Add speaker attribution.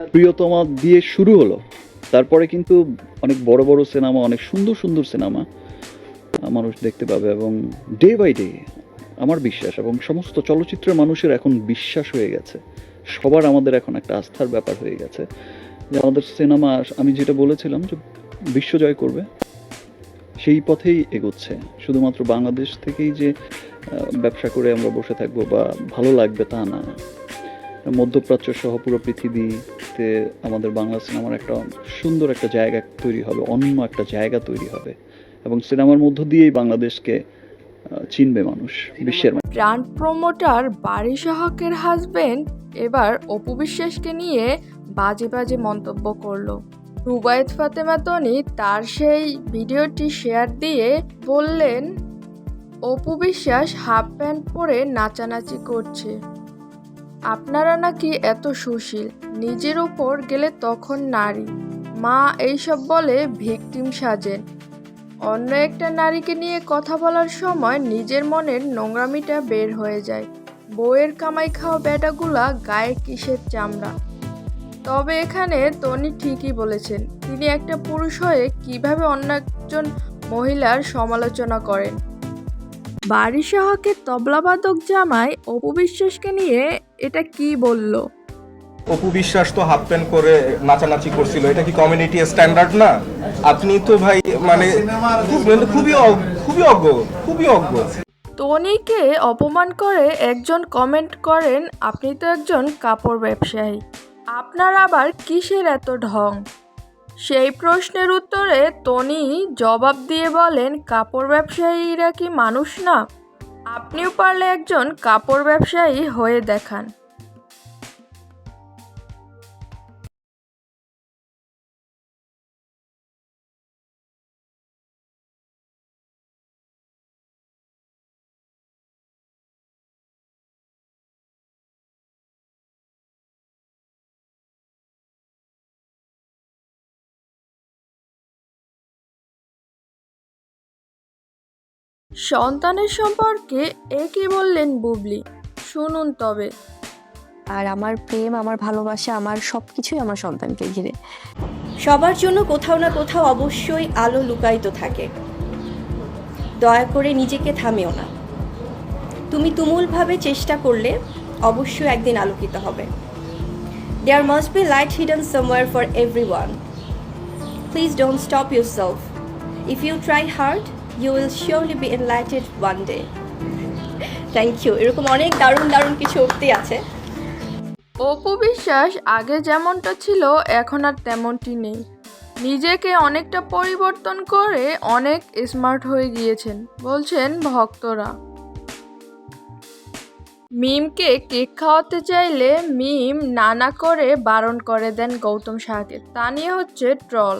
Speaker 1: প্রিয়তমা দিয়ে শুরু হলো, তারপরে কিন্তু অনেক বড় বড় সিনেমা, অনেক সুন্দর সুন্দর সিনেমা মানুষ দেখতে পাবে, এবং ডে বাই ডে আমার বিশ্বাস এবং সমস্ত চলচ্চিত্রের মানুষের এখন বিশ্বাস হয়ে গেছে, সবার আমাদের এখন একটা আস্থার ব্যাপার হয়ে গেছে যে আমাদের সিনেমা, আমি যেটা বলেছিলাম যে বিশ্বজয় করবে, সেই পথেই এগোচ্ছে। শুধুমাত্র বাংলাদেশ থেকেই যে ব্যবসা করে আমরা বসে থাকবো বা ভালো লাগবে তা না, মধ্যপ্রাচ্য সহ পুরো পৃথিবীতে আমাদের বাংলা সিনেমার একটা সুন্দর একটা জায়গা তৈরি হবে, অন্য একটা জায়গা তৈরি হবে, এবং সিনেমার মধ্য দিয়েই বাংলাদেশকে চিনবে মানুষ বিশ্বের।
Speaker 2: ব্র্যান্ড প্রমোটার বারিশ হকের হাজবেন্ড এবার অপু বিশ্বাসকে নিয়ে বাজে বাজে মন্তব্য করলো। রুবায়েত ফাতেমা তনি তার সেই ভিডিওটি শেয়ার দিয়ে বললেন, অপু বিশ্বাস হাফ প্যান্ট পরে নাচানাচি করছে, আপনারা নাকি এত সুশীল, নিজের উপর গেলে তখন নারী মা এইসব বলে ভিকটিম সাজেন। অন্য একটা নারীকে নিয়ে কথা বলার সময় নিজের মনের নোংরামিটা বের হয়ে যায়। বউয়ের কামাই খাওয়া বেটাগুলা গায়ে কিসের চামড়া। তবে এখানে তনি ঠিকই বলেছেন, তিনি একটা পুরুষ হয়ে কিভাবে অন্য একজন মহিলার সমালোচনা করেন। বারিশ হকের তবলাবাদক জামাই অপু বিশ্বাসকে নিয়ে এটা কি বলল?
Speaker 3: অপু বিশ্বাস তো হাফ প্যান্ট করে নাচানাচি করছিল, এটা কি কমিউনিটি স্ট্যান্ডার্ড না? আপনি তো ভাই মানে খুবই খুবই অজ্ঞ।
Speaker 2: তনিকে অপমান করে একজন কমেন্ট করেন, আপনি তো একজন কাপড় ব্যবসায়ী, আপনার আবার কিসের এত ঢং? সেই প্রশ্নের উত্তরে তনি জবাব দিয়ে বলেন, কাপড় ব্যবসায়ীরা কি মানুষ না? আপনিও পারলে একজন কাপড় ব্যবসায়ী হয়ে দেখান। সন্তানের সম্পর্কে একই বললেন বুবলি, শুনুন তবে।
Speaker 4: আর আমার প্রেম, আমার ভালোবাসা, আমার সব কিছুই আমার সন্তানকে ঘিরে।
Speaker 5: সবার জন্য কোথাও না কোথাও অবশ্যই আলো লুকায়িত থাকে। দয়া করে নিজেকে থামিও না। তুমি তুমুলভাবে চেষ্টা করলে অবশ্যই একদিন আলোকিত হবে। There must be light hidden somewhere for everyone. Please don't stop yourself. If you try hard, you will surely be enlightened one day. Thank you. এরকম অনেক দারুণ দারুণ কিছু উক্তি আছে।
Speaker 2: অপু বিশ্বাস আগে যেমনটা ছিল এখন আর তেমনটি নেই। নিজেকে অনেকটা পরিবর্তন করে অনেক স্মার্ট হয়ে গিয়েছেন বলছেন ভক্তরা। মিমকে কেক খাওয়াতে চাইলে মিম নানা করে বারণ করে দেন গৌতম শাহকে, তা নিয়ে হচ্ছে ট্রল।